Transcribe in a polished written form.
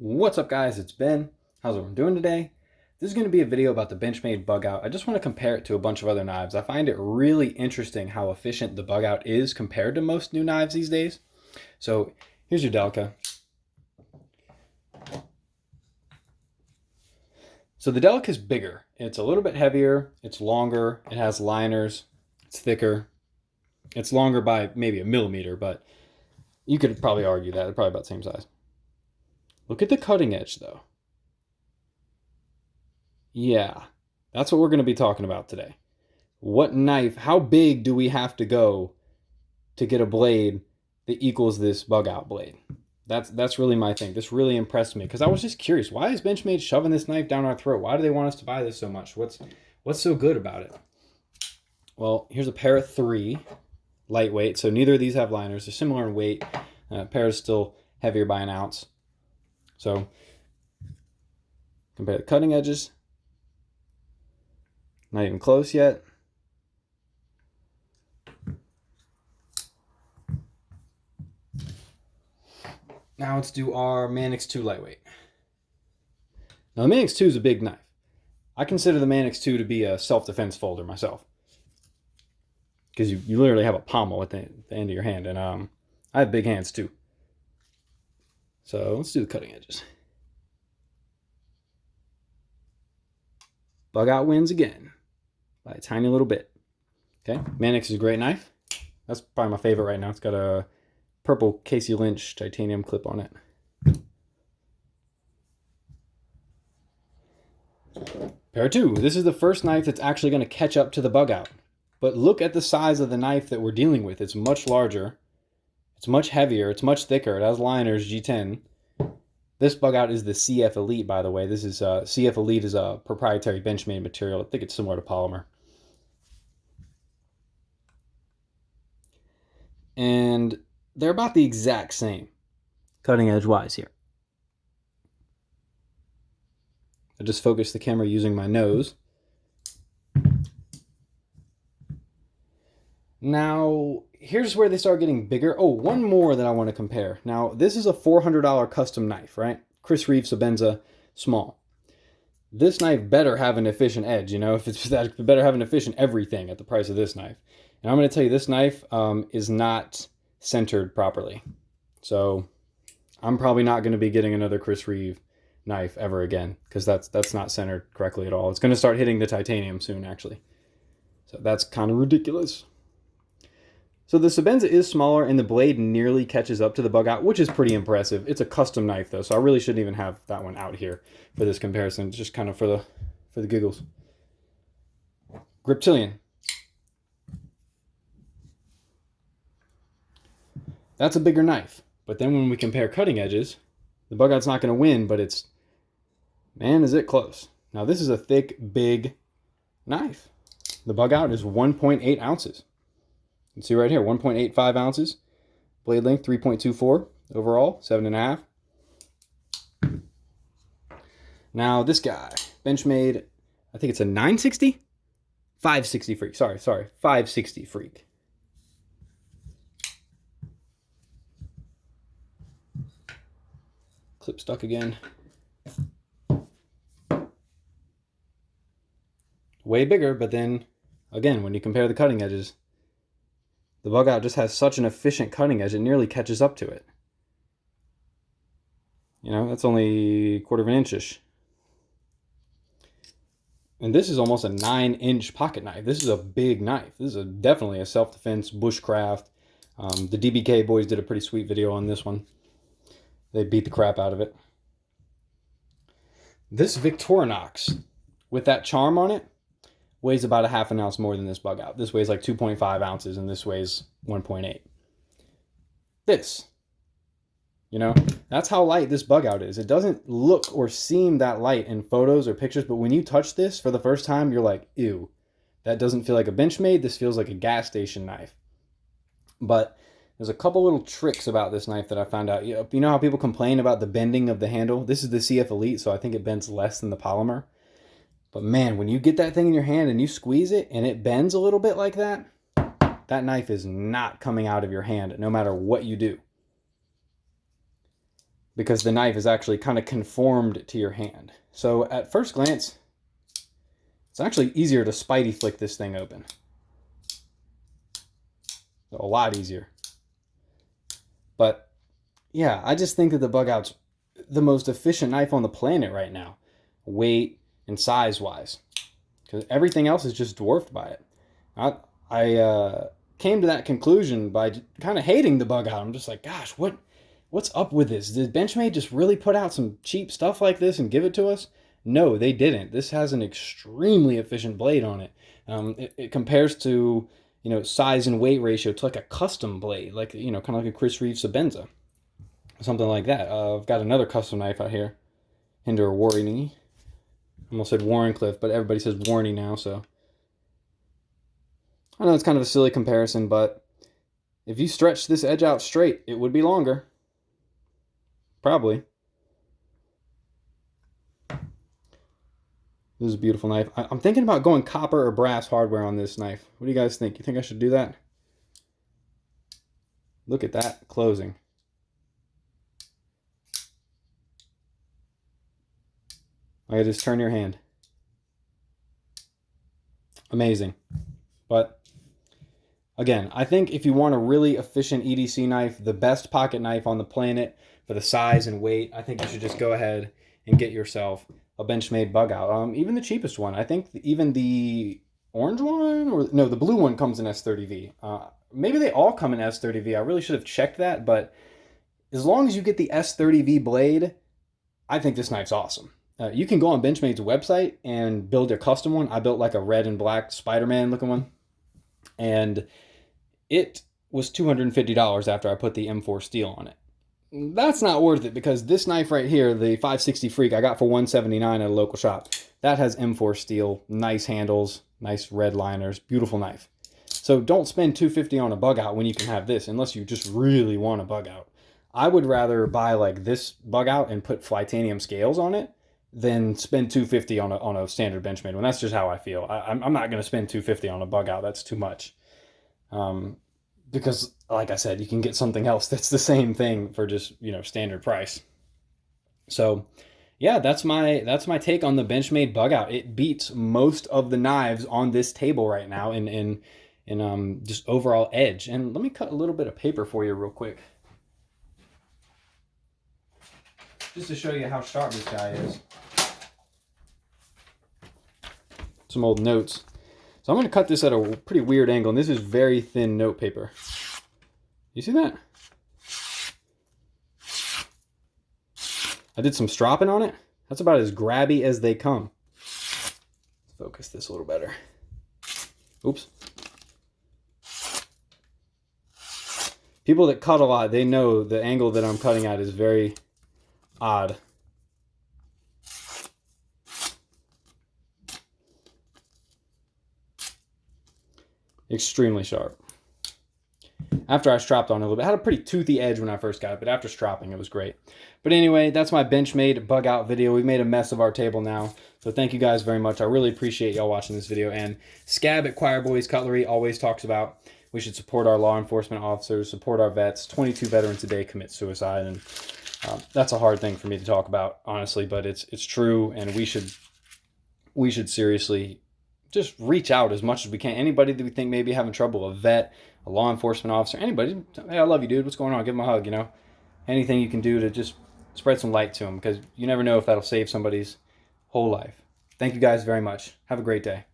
What's up guys, it's Ben. How's everyone doing today? This is going to be a video about the Benchmade Bugout. I just want to compare it to a bunch of other knives. I find it really interesting how efficient the Bugout is compared to most new knives these days. So here's your Delica. So the Delica is bigger. It's a little bit heavier, it's longer, it has liners, it's thicker. It's longer by maybe a millimeter, but you could probably argue that they're probably about the same size. Look at the cutting edge though. Yeah, that's what we're going to be talking about today. What knife, how big do we have to go to get a blade that equals this Bugout blade? That's really my thing. This really impressed me because I was just curious. Why is Benchmade shoving this knife down our throat? Why do they want us to buy this so much? What's so good about it? Well, here's a pair of 3, lightweight. So neither of these have liners. They're similar in weight. Pair is still heavier by an ounce. So compare the cutting edges. Not even close yet. Now let's do our Manix 2 lightweight. Now the Manix 2 is a big knife. I consider the Manix 2 to be a self-defense folder myself. Because you literally have a pommel at the end of your hand. And I have big hands too. So let's do the cutting edges. Bugout wins again by a tiny little bit. Okay, Manix is a great knife. That's probably my favorite right now. It's got a purple Casey Lynch titanium clip on it. Pair 2. This is the first knife that's actually going to catch up to the Bugout. But look at the size of the knife that we're dealing with. It's much larger. It's much heavier. It's much thicker. It has liners, G10. This Bugout is the CF Elite, by the way. This is CF Elite is a proprietary Benchmade material. I think it's similar to polymer. And they're about the exact same cutting edge wise here. I just focus the camera using my nose. Now, here's where they start getting bigger. Oh, one more that I want to compare. Now, this is a $400 custom knife, right? Chris Reeve Sebenza small. This knife better have an efficient edge, you know? If it's that, it better have an efficient everything at the price of this knife. And I'm going to tell you, this knife is not centered properly. So I'm probably not going to be getting another Chris Reeve knife ever again because that's not centered correctly at all. It's going to start hitting the titanium soon, actually. So that's kind of ridiculous. So the Sebenza is smaller and the blade nearly catches up to the Bugout, which is pretty impressive. It's a custom knife though, so I really shouldn't even have that one out here for this comparison. It's just kind of for the giggles. Griptilian. That's a bigger knife. But then when we compare cutting edges, the Bugout's not going to win, but it's, man, is it close. Now this is a thick, big knife. The Bugout is 1.8 ounces. You can see right here, 1.85 ounces. Blade length, 3.24. Overall, 7.5. Now this guy, Benchmade, I think it's a 960? 560 Freak. Sorry, 560 Freak. Clip stuck again. Way bigger, but then, again, when you compare the cutting edges, the Bugout just has such an efficient cutting edge, it nearly catches up to it. You know, that's only 1/4 of an inch-ish. And this is almost a 9-inch pocket knife. This is a big knife. This is definitely a self-defense, bushcraft. The DBK boys did a pretty sweet video on this one. They beat the crap out of it. This Victorinox, with that charm on it, weighs about a ½ an ounce more than this Bugout. This weighs like 2.5 ounces and this weighs 1.8. This, you know, that's how light this Bugout is. It doesn't look or seem that light in photos or pictures, but when you touch this for the first time, you're like, ew, that doesn't feel like a Benchmade. This feels like a gas station knife. But there's a couple little tricks about this knife that I found out. You know how people complain about the bending of the handle? This is the CF Elite, so I think it bends less than the polymer. But man, when you get that thing in your hand and you squeeze it and it bends a little bit like that, that knife is not coming out of your hand no matter what you do. because the knife is actually kind of conformed to your hand. So at first glance, it's actually easier to spidey flick this thing open. A lot easier. But yeah, I just think that the Bugout's the most efficient knife on the planet right now, weight and size wise, because everything else is just dwarfed by it. I came to that conclusion by kind of hating the Bugout. I'm just like, gosh, what's up with this? Did Benchmade just really put out some cheap stuff like this and give it to us? No, they didn't. This has an extremely efficient blade on it. It compares to, size and weight ratio to like a custom blade, like, kind of like a Chris Reeve Sebenza, something like that. I've got another custom knife out here, Hinder Warney. I almost said Warrenclyffe, but everybody says Warney now, so. I know it's kind of a silly comparison, but if you stretch this edge out straight, it would be longer. Probably. This is a beautiful knife. I'm thinking about going copper or brass hardware on this knife. What do you guys think? You think I should do that? Look at that closing. I just turn your hand. Amazing. But again, I think if you want a really efficient EDC knife, the best pocket knife on the planet for the size and weight, I think you should just go ahead and get yourself a Benchmade Bugout. Even the cheapest one. I think even the orange one, or no, the blue one comes in S30V. Maybe they all come in S30V. I really should have checked that, but as long as you get the S30V blade, I think this knife's awesome. You can go on Benchmade's website and build a custom one. I built like a red and black Spider-Man looking one, and it was $250 after I put the M4 steel on it. That's not worth it, because this knife right here, the 560 Freak, I got for $179 at a local shop. That has M4 steel, nice handles, nice red liners, beautiful knife. So don't spend $250 on a Bugout when you can have this, unless you just really want a Bugout. I would rather buy like this Bugout and put Flytanium scales on it than spend $250 on a standard Benchmade one. That's just how I feel. I'm not going to spend $250 on a Bugout. That's too much. Because, like I said, you can get something else that's the same thing for just, standard price. So, yeah, that's my take on the Benchmade Bugout. It beats most of the knives on this table right now in just overall edge. And let me cut a little bit of paper for you real quick, just to show you how sharp this guy is. Some old notes. So I'm going to cut this at a pretty weird angle, and this is very thin note paper. You see that? I did some stropping on it. That's about as grabby as they come. Let's focus this a little better. Oops. People that cut a lot, they know the angle that I'm cutting at is very odd. Extremely sharp. After I stropped on it a little bit, it had a pretty toothy edge when I first got it, but after stropping, it was great. But anyway, that's my Benchmade Bugout video. We've made a mess of our table now, so thank you guys very much. I really appreciate y'all watching this video. And Scab at Choir Boys Cutlery always talks about we should support our law enforcement officers, support our vets. 22 veterans a day commit suicide, and that's a hard thing for me to talk about, honestly, but it's true, and we should seriously just reach out as much as we can. Anybody that we think may be having trouble, a vet, a law enforcement officer, anybody, hey, I love you, dude. What's going on? Give them a hug, Anything you can do to just spread some light to them, because you never know if that'll save somebody's whole life. Thank you guys very much. Have a great day.